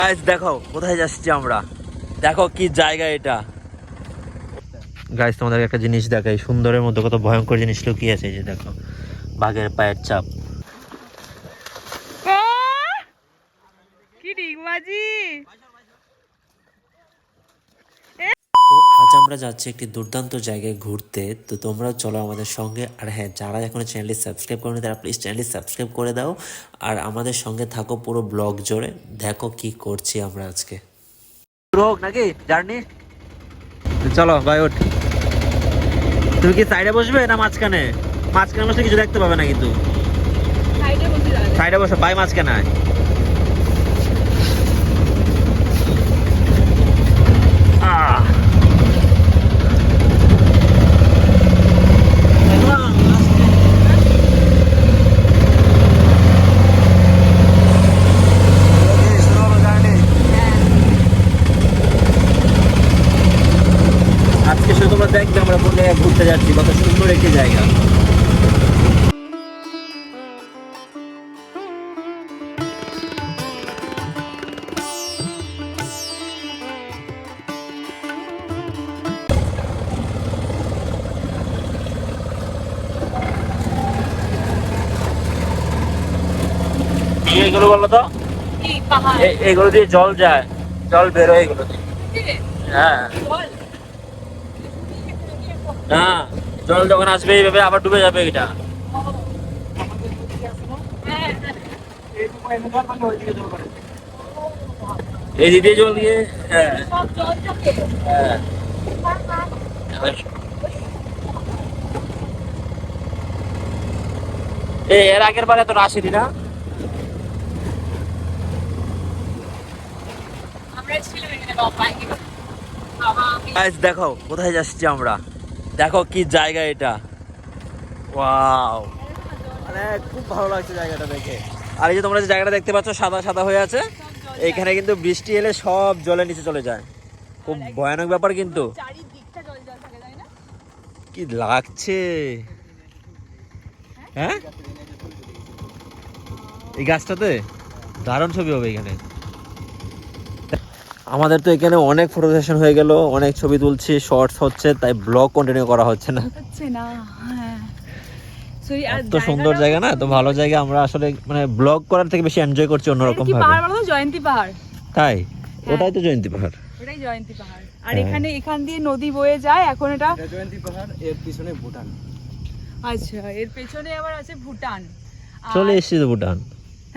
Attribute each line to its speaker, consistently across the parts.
Speaker 1: Guys দেখো কোথায় যাচ্ছি আমরা, দেখো কি জায়গা এটা। গাইস তোমাদের একটা জিনিস দেখাই, সুন্দরের মধ্যে কত ভয়ঙ্কর জিনিস লুকিয়ে আছে। এই যে দেখো, বাঘের পায়ের ছাপ।
Speaker 2: কি ডিগবাজি।
Speaker 1: তো আজ আমরা যাচ্ছি একটি দুর্দান্ত জায়গায় ঘুরতে, তো তোমরাও চলো আমাদের সঙ্গে। আর হ্যাঁ, যারা এখনো চ্যানেলটি সাবস্ক্রাইব করেনি তারা প্লিজ চ্যানেলটি সাবস্ক্রাইব করে দাও, আর আমাদের সঙ্গে থাকো পুরো ব্লগ জুড়ে। দেখো কি করছি আমরা আজকে। রোগ নাকি জার্নি, চলো ভাই ওঠ। তুমি কি সাইডে বসবে না মাঝখানে? মাঝখানে বসে কিছু দেখতে পাবে না, কিন্তু সাইডে বসো ভাই, মাঝখানে আয়। আজকে শুধু তোমরা দেখবে আমরা কোন জায়গায় ঘুরতে যাচ্ছি, কত সুন্দর একটি জায়গা। এইগুলো বলো তো, এগুলো দিয়ে জল যায়, জল বেরোয় এগুলো দিয়ে। হ্যাঁ না, জল যখন আসবে এইভাবে আবার ডুবে যাবে এটা। এই দিকে জল দিয়ে, হ্যাঁ হ্যাঁ। এর আগের বারে তো আসেনি না। দেখো কোথায় যাচ্ছি আমরা, দেখো কি জায়গা এটা। ওয়াও, মানে খুব ভালো লাগছে জায়গাটা দেখে। আর এই যে তোমরা যে জায়গাটা দেখতে পাচ্ছ সাদা সাদা হয়ে আছে, এখানে কিন্তু বৃষ্টি এলে সব জলের নিচে চলে যায়। খুব ভয়ানক ব্যাপার কিন্তু। কি লাগছে, হ্যাঁ এই গাছটাতে দারুণ ছবি হবে এখানে। আমাদের তো এখানে অনেক ফটো সেশন হয়ে গেল, অনেক ছবি তুলছি, শর্টস হচ্ছে, তাই ব্লগ কন্টিনিউ করা হচ্ছে না। এত সুন্দর জায়গা না, তো ভালো জায়গা। আমরা আসলে মানে ব্লগ করার থেকে বেশি এনজয় করছি অন্যরকম ভাবে।
Speaker 2: পাহাড় বলো, জয়ন্তী পাহাড়।
Speaker 1: তাই ওটাই তো জয়ন্তী পাহাড়,
Speaker 2: ওটাই জয়ন্তী পাহাড়। আর এখান দিয়ে নদী বয়ে যায়। এখন এটা
Speaker 3: জয়ন্তী পাহাড়, এর পিছনে ভুটান।
Speaker 2: আচ্ছা, এর পেছনে আবার আছে ভুটান।
Speaker 1: চলে এসেছি তো ভুটান।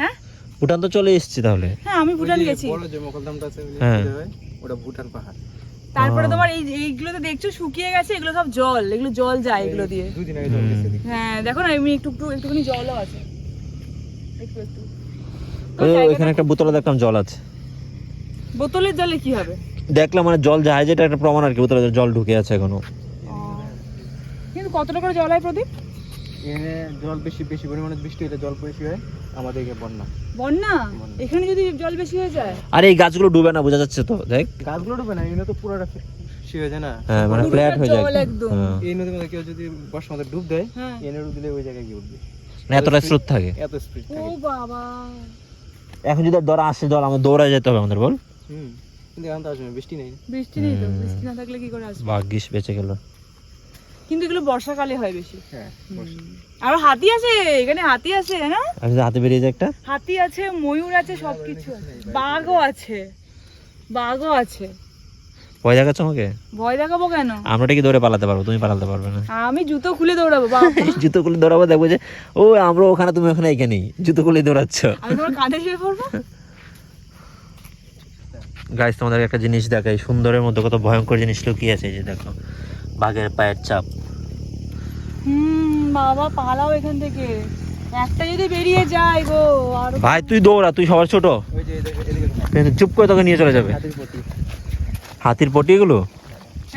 Speaker 2: হ্যাঁ
Speaker 1: ভুটান তো চলে এসেছি তাহলে।
Speaker 2: হ্যাঁ, আমি ভুটান গেছি।
Speaker 3: বড় যে মোকলধামটা আছে ওটা ভুটান পাহাড়।
Speaker 2: তারপরে তোমার এইগুলো তো দেখছো শুকিয়ে গেছে, এগুলো সব জল, এগুলো জল যায় এগুলো দিয়ে।
Speaker 3: দুদিন আগে জল গেছে।
Speaker 2: হ্যাঁ দেখো না, এমনি একটুখানি জলও আছে, একটু একটু।
Speaker 1: ওইখানে একটা বোতলে দেখলাম জল আছে।
Speaker 2: বোতলের জলে কি হবে?
Speaker 1: দেখলাম মানে জল যায়, যেটা একটা প্রমাণ আর কি, বোতলে জল ঢুকে আছে এখনো।
Speaker 2: কিন্তু কতটা করে জল হয় প্রদীপ?
Speaker 3: এখানে জল বেশি পরিমাণে বৃষ্টি হলে জল বেশি হয়, আমাদের এখানে বন্যা।
Speaker 2: বন্যা? এখানে যদি জল বেশি হয়ে যায়?
Speaker 1: আর এই গাছগুলো ডুবে না, বোঝা যাচ্ছে তো, দেখ
Speaker 3: গাছগুলো ডুবে না, এখানে তো পুরোটা হয়ে যায় না।
Speaker 1: হ্যাঁ মানে ফ্ল্যাট হয়ে যায়
Speaker 2: একদম।
Speaker 3: এই নদীর মধ্যে কেউ যদি বর্ষার মধ্যে ডুব দেয়, এনে ডুব দিলে ওই জায়গায় গিয়ে উঠবে।
Speaker 1: না এতটা স্রোত থাকে,
Speaker 3: এত স্পিড
Speaker 2: ও
Speaker 3: থাকে।
Speaker 2: বাবা,
Speaker 1: এখন যদি দৌড়া আসে জল, আমাদের দৌড়ায় যেতে হবে আমাদের, বল।
Speaker 3: কিন্তু এখন তো আসবে বৃষ্টি নেই।
Speaker 2: বৃষ্টি নেই তো, বৃষ্টি না থাকলে কি করে আসবে?
Speaker 1: ভাগ্যিস বেঁচে গেল।
Speaker 2: কিন্তু এগুলো বর্ষাকালে হয় বেশি।
Speaker 3: হ্যাঁ,
Speaker 2: আর হাতি আছে এখানে, হাতি আছে না?
Speaker 1: আর যদি হাতে বেরিয়ে যায় একটা,
Speaker 2: হাতি আছে, ময়ূর আছে, সবকিছু। বাঘও আছে, বাঘও আছে।
Speaker 1: ভয় দেখাচ্ছ আমাকে?
Speaker 2: ভয় দেখাবো কেন?
Speaker 1: আমরা কি দৌড়ে পালাতে পারবো, তুমি পালাতে পারবে না।
Speaker 2: আমি জুতো খুলে দৌড়াবো বাবা।
Speaker 1: জুতো খুলে দৌড়াবো, দেখবো যে ও আমরা ওখানে, তুমি ওখানে, এখানেই জুতো খুলে দৌড়াচ্ছ।
Speaker 2: আমি তোমার কাঁধে শুয়ে পড়বো।
Speaker 1: গাইস তোমাদের একটা জিনিস দেখাই, সুন্দরের মধ্যে কত ভয়ঙ্কর জিনিস লুকিয়ে আছে। এই যে দেখো, বাঘের পায়ের ছাপ।
Speaker 2: বাবা পালাও এখান থেকে, একটা যদি বেরিয়ে যায় গো। আর
Speaker 1: ভাই তুই দৌড়া, তুই সবার ছোট,
Speaker 3: ওই যে এদিকে
Speaker 1: চুপ করে তোকে নিয়ে চলে যাবে।
Speaker 3: হাতির প্রতি
Speaker 1: হাতির পটি এগুলো,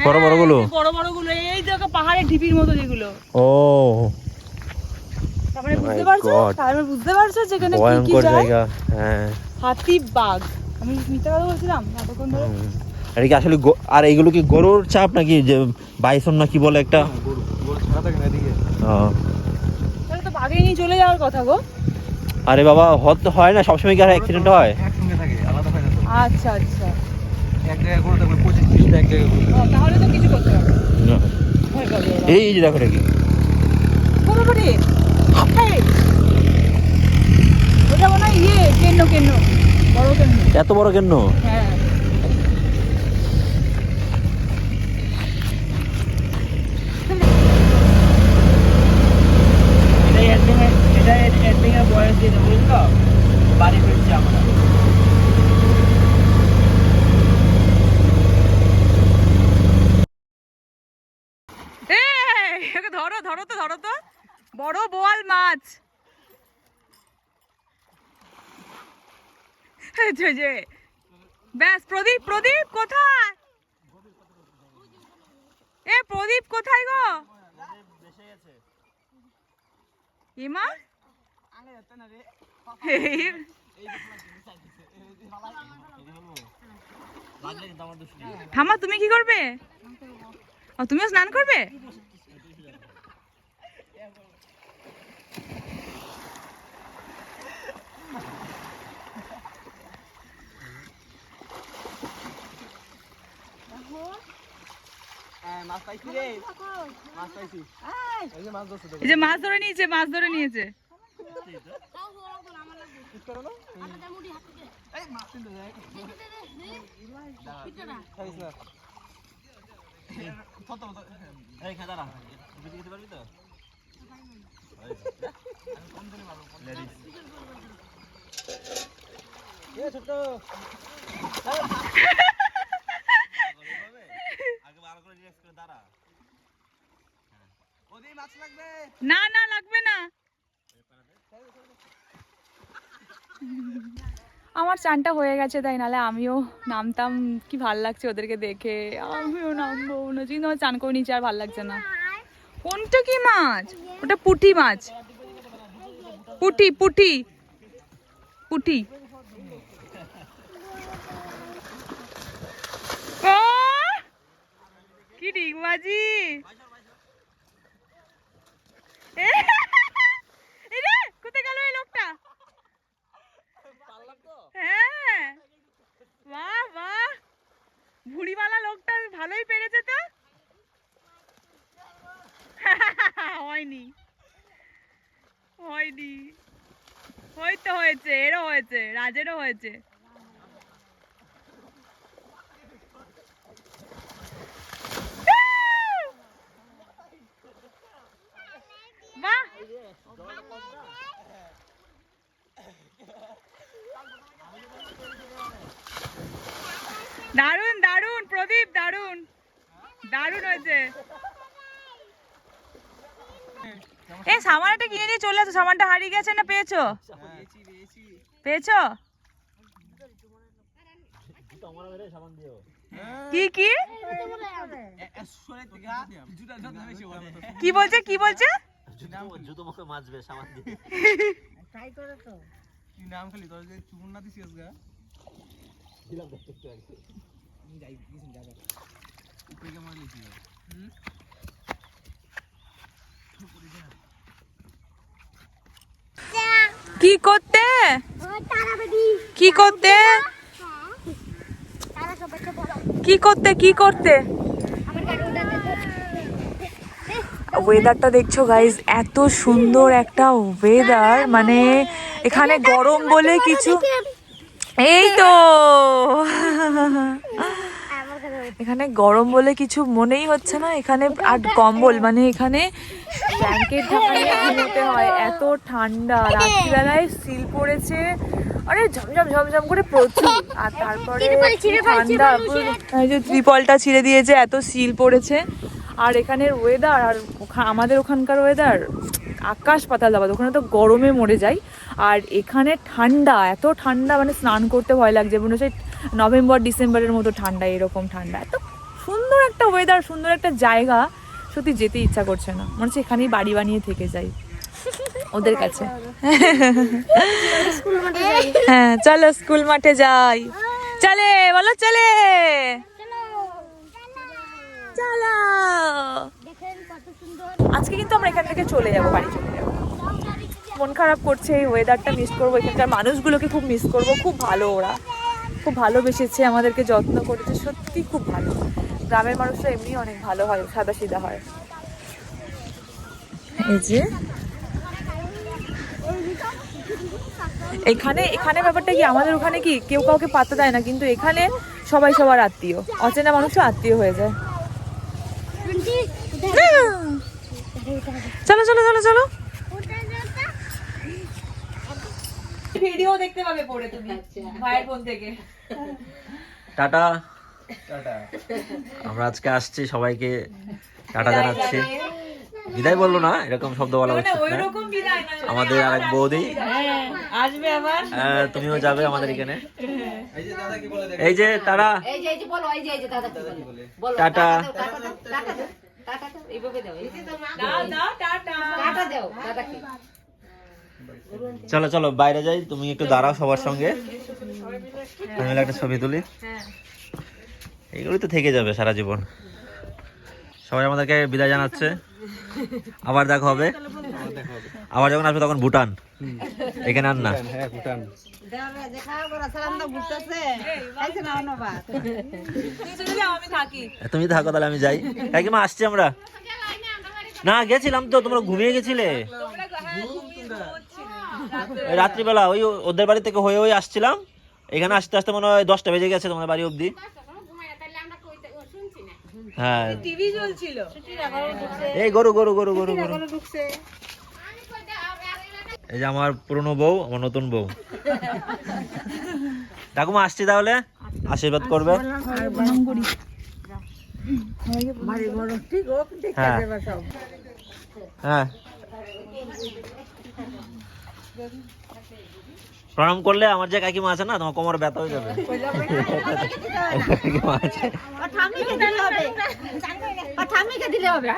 Speaker 1: বড় বড় গুলো,
Speaker 2: বড় বড় গুলো, এই দেখো পাহাড়ের ঢিপির মতো যেগুলো।
Speaker 1: ও
Speaker 2: তারপরে বুঝতে পারছো, তারপরে বুঝতে পারছো যেখানে কি কি
Speaker 1: ভয়ঙ্কর
Speaker 2: যায়।
Speaker 1: জায়গা। হ্যাঁ,
Speaker 2: হাতি, বাঘ। আমি মিথ্যা কথা বলছিলাম এতক্ষণ ধরে?
Speaker 1: আর কি আসলে আর এইগুলো কি গরুর চাপ নাকি, যে বাইসন না কি বলে একটা?
Speaker 3: গরু ছাড়া থাকে না এদিকে।
Speaker 2: তাহলে তো বাঘে নিয়ে চলে যাওয়ার কথা গো।
Speaker 1: আরে বাবা, হয় না সবসময় কি আর অ্যাক্সিডেন্ট হয়?
Speaker 3: একসঙ্গে থাকে, আলাদা হয় না তো।
Speaker 2: আচ্ছা আচ্ছা,
Speaker 3: এক জায়গায় কোনো থাকবে 25-30টা এক জায়গায় ঘুরবে।
Speaker 2: ও, তাহলে তো কিছু করতে হবে না। হয়ে যাবে ওরা।
Speaker 3: এই যে দেখো নাকি
Speaker 2: ও বাবা রে, এই, ওটা মনে হয় কেন্ন বড় কেন্ন।
Speaker 1: এত বড় কেন?
Speaker 2: হ্যাঁ
Speaker 3: বয়স দিয়ে বুঝলো, বাড়ি ফিরছি আমরা।
Speaker 2: এই, ওকে ধরো তো বড় বোয়াল মাছ। এই যে ব্যাস, প্রদীপ কোথায়? প্রদীপ কোথায় গো? ইমা থামা, তুমি কি করবে? ও, তুমিও স্নান করবে?
Speaker 3: মাছ পাইছি রে, মাছ পাইছি। এই যে মাছ ধরছে,
Speaker 2: এই যে মাছ ধরে নিয়েছে। না লাগবে না। আমার চানটা হয়ে গেছে, তাই নাহলে আমিও নামতাম। কি ভাল লাগছে ওদেরকে দেখে, আমিও নামবো না, কিন্তু আমার চান করে নিচে আর ভাল লাগছে না। কোনটা কি মাছ? ওটা পুঁটি মাছ, পুঁটি। ও, কি ডিগবাজি! কোথায় গেল এই লোকটা? হ্যাঁ, বাহ, ভুড়িওয়ালা লোকটা ভালোই পেরেছে তো। হয়নি, হয়েছে, এরও হয়েছে, রাজেরও হয়েছে। বাহ, দারুন প্রদীপ, দারুন হয়েছে। সামানটা কিনে নিয়ে চলে আসো। সামানটা হারিয়ে গেছে না পেয়েছো? কি বলছে?
Speaker 1: জুতো মুখে মাজবে সামান দিয়ে।
Speaker 3: ট্রাই করে তো কি নাম খালি তোর যে চুমুন না দিছিস গা দিলাম দেখতে একটু আগে আমি যাই দিছেন যাবে উপরে মনে লিখি
Speaker 2: কি করতে ওয়েদারটা দেখছো গাইজ, এত সুন্দর একটা ওয়েদার, মানে এখানে গরম বলে কিছু, এই তো এখানে গরম বলে কিছু মনেই হচ্ছে না। এখানে আর কম্বল, মানে এখানে ব্ল্যাঙ্কেট ঢাকা নিয়ে ঘুমোতে হয়, এত ঠান্ডা। রাত্রিবেলায় সিল পড়েছে, আরে ঝমঝম করে প্রচুর। আর তারপরে ঠান্ডা, এই যে ত্রিপলটা ছিঁড়ে দিয়েছে, এত সিল পড়েছে। আর এখানের ওয়েদার আর আমাদের ওখানকার ওয়েদার আকাশ পাতাল তফাৎ। ওখানে তো গরমে মরে যায়, আর এখানে ঠান্ডা, এত ঠান্ডা, মানে স্নান করতে ভয় লাগছে। মনে হচ্ছে নভেম্বর ডিসেম্বরের মতো ঠান্ডা, এরকম ঠান্ডা। এত সুন্দর একটা ওয়েদার, সুন্দর একটা জায়গা, সত্যি যেতে ইচ্ছা করছে না। মনে হচ্ছে এখানেই বাড়ি বানিয়ে থেকে যাই ওদের কাছে। হ্যাঁ, চলো স্কুল মাঠে যাই। চলে বলো, চলো। আজকে কিন্তু আমরা এখান থেকে চলে যাবো, বাড়ি চলে যাবো। মন খারাপ করছে, এই ওয়েদারটা মিস করবো, এখানকার মানুষগুলোকে খুব মিস করবো, খুব ভালো ওরা। খুব ভালোবেসেছে, আমাদেরকে যত্ন করেছে, সত্যি খুব ভালো। গ্রামের মানুষরা এমনি অনেক ভালো হয়, সাদাসিধা হয়। এই যে এখানে এখানে ব্যাপারটা কি, আমাদের ওখানে কি কেউ কাউকে পাত্তা দেয় না, কিন্তু এখানে সবাই সবার আত্মীয়, অচেনা মানুষও আত্মীয় হয়ে যায়। চলো চলো চলো চলো, ভিডিও দেখতে পাবে পরে তুমি ভাইয়ের ফোন থেকে।
Speaker 1: টাটা।
Speaker 3: টাটা।
Speaker 1: আমরা আজকে আসছি, সবাইকে টাটা জানাচ্ছি। বিদায় বললো না, এরকম শব্দ বলা উচিত না।
Speaker 2: ওইরকম বিদায় না,
Speaker 1: আমাদের আরেক বৌদি
Speaker 2: আসবে আবার।
Speaker 1: তুমিও যাবে আমাদের এখানে।
Speaker 3: এই যে দাদা কি বলে দেখ।
Speaker 1: এই যে তারা
Speaker 4: এই যে বলো, এই যে দাদা কি বলে বলো,
Speaker 1: টাটা।
Speaker 4: টাটা দাও, টাটা দাও, টাটা দাও, এইভাবে দাও, এই যে
Speaker 2: দাও দাও টাটা।
Speaker 4: টাটা দাও দাদাকে।
Speaker 1: চলো চলো বাইরে যাই, তুমি একটু দাঁড়াও সবার সঙ্গে, আমি একটা ছবি তুলি। এইগুলি তো থেকে যাবে সারা জীবন। সবাই আমাদেরকে বিদায় জানাচ্ছে, আবার দেখা হবে। আবার যখন আসবে তখন ভুটান, এখানে আর না।
Speaker 3: হ্যাঁ ভুটান।
Speaker 4: দেখা করে সালাম দাও, বুঝতেছে আইছে না অনুবাদ।
Speaker 2: তুমি চলে যাও, আমি থাকি।
Speaker 1: তুমি থাকো তাহলে আমি যাই। কাকিমা আসছি আমরা। না গেছিলাম তো, তোমরা ঘুমিয়ে গেছিলে রাত্রিবেলা, ওই ওদের বাড়ি থেকে হয়ে হয়ে আসছিলাম, এখানে আসতে আসতে মনে হয় 10টা বেজে গেছে তোমাদের বাড়ি অবধি। হ্যাঁ
Speaker 2: টিভি চলছিল।
Speaker 1: এই গরু গরু গরু গরু গরু। এই যে আমার পুরনো বউ, আমার নতুন বউ। ঠাকুমা আসছি তাহলে, আশীর্বাদ করবে। হ্যাঁ হ্যাঁ, প্রণাম করলে আমার যে কাকিমা আছে না, তোমার কোমরে ব্যথা হয়ে যাবে। কাকিমা আছে।
Speaker 4: ঠাম্মিকে দিলে হবে,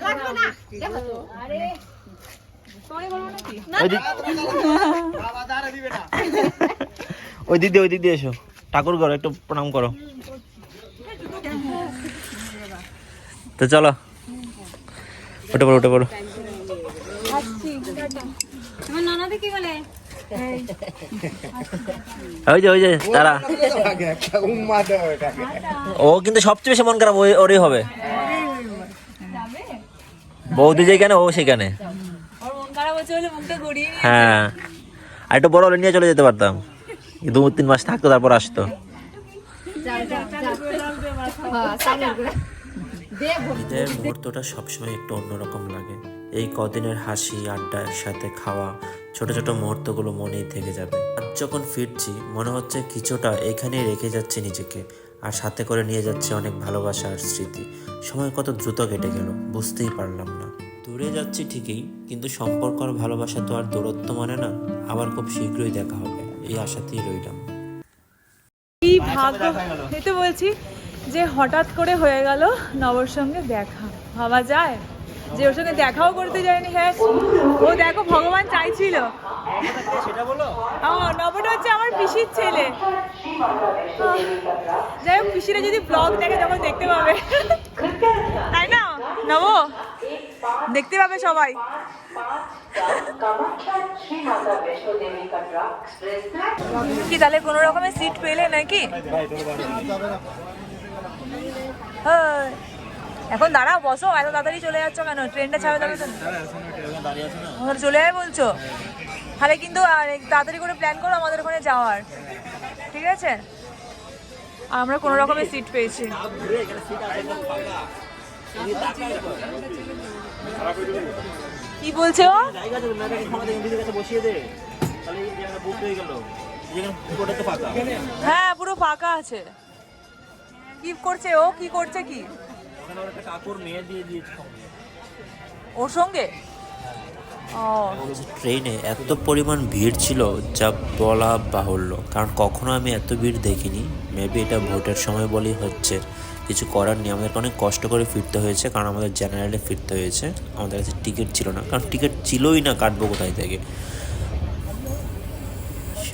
Speaker 4: লাগবে না। দেখো তো, আরে
Speaker 1: ওই দিদি ওই দিদি এসো, ঠাকুর করো, একটু প্রণাম করো। তো চলো উঠে পড়ো উঠে পড়ো।
Speaker 4: তোমার ননদে কি বলে?
Speaker 1: ওই যে তারা,
Speaker 3: একটা উম্মা দাও এটাকে।
Speaker 1: ও কিন্তু সবচেয়ে বেশি মন খারাপ ওরই হবে। বৌদি যেখানে ও সেখানে।
Speaker 2: ওর মন খারাপ হচ্ছে বলে মুখটা গড়িয়ে নিয়ে।
Speaker 1: হ্যাঁ, আর একটু বড় হলে নিয়ে চলে যেতে পারতাম, 2-3 মাস থাকতো তারপর আসতো। ঈদের মুহূর্তটা সবসময় একটু অন্যরকম লাগে। এই কদিনের হাসি আড্ডা একসাথে খাওয়া, ছোট ছোট মুহূর্তগুলো মনেই থেকে যাবে। আজ যখন ফিরছি মনে হচ্ছে কিছুটা এখানেই রেখে যাচ্ছি নিজেকে, আর সাথে করে নিয়ে যাচ্ছে অনেক ভালোবাসা আর স্মৃতি। সময় কত দ্রুত কেটে গেল বুঝতেই পারলাম না। দূরে যাচ্ছি ঠিকই, কিন্তু সম্পর্ক আর ভালোবাসা তো আর দূরত্ব মানে না। আবার খুব শীঘ্রই দেখা হবে, এই আশাতেই রইলাম।
Speaker 2: কি ভাগ্য, এই তো বলছি যে হঠাৎ করে হয়ে গেল নবর সঙ্গে দেখা। ভাবা যায় যে ওর সঙ্গে দেখাও করতে যায়নি। হ্যাঁ ও দেখো, ভগবান চাইছিল। নবটা হচ্ছে আমার পিসির ছেলে। যাই হোক, পিসিরা যদি ব্লগ দেখে তখন দেখতে পাবে, তাই না নব? দেখতে পাবে সবাই। কি তাহলে কোনো রকমের সিট পেলে নাকি? হ্যাঁ, এখন দাঁড়াও, বসো, এত তাড়াতাড়ি চলে যাচ্ছ কেন? ট্রেনটা ছাড়া যাবে তো। আমাদের চলে যায় বলছো, তাহলে কিন্তু তাড়াতাড়ি করে প্ল্যান করো আমাদের ওখানে যাওয়ার, ঠিক আছে? আর আমরা কোনো রকমের সিট পেয়েছি। কি বলছে ও? হ্যাঁ পুরো ফাঁকা আছে। কি করছে ও? কি করছে কি ওর সঙ্গে?
Speaker 1: ট্রেনে এত পরিমাণ ভিড় ছিল যা বলা বাহুল্য, কারণ কখনো আমি এত ভিড় দেখিনি। মেবি এটা ভোটের সময় বলেই হচ্ছে, কিছু করার নেই। আমাদেরকে অনেক কষ্ট করে ফিরতে হয়েছে, কারণ আমাদের জেনারেলে ফিরতে হয়েছে। আমাদের কাছে টিকিট ছিল না, কারণ টিকিট ছিলই না, কাটবো কোথায় থেকে।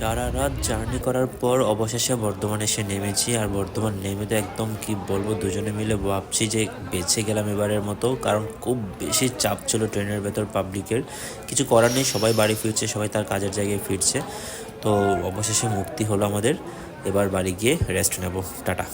Speaker 1: সারা রাত জার্নি করার পর অবশেষে বর্ধমানে এসে নেমেছি। আর বর্ধমান নেমে তো একদম কি বলবো, দুজনে মিলে ভাবছি যে বেঁচে গেলাম এবারের মতো, কারণ খুব বেশি চাপ ছিল ট্রেনের ভেতর পাবলিকের। কিছু করার নেই, সবাই বাড়ি ফিরছে, সবাই তার কাজের জায়গায় ফিরছে। তো অবশেষে মুক্তি হলো আমাদের। এবার বাড়ি গিয়ে রেস্ট নেব। টাটা।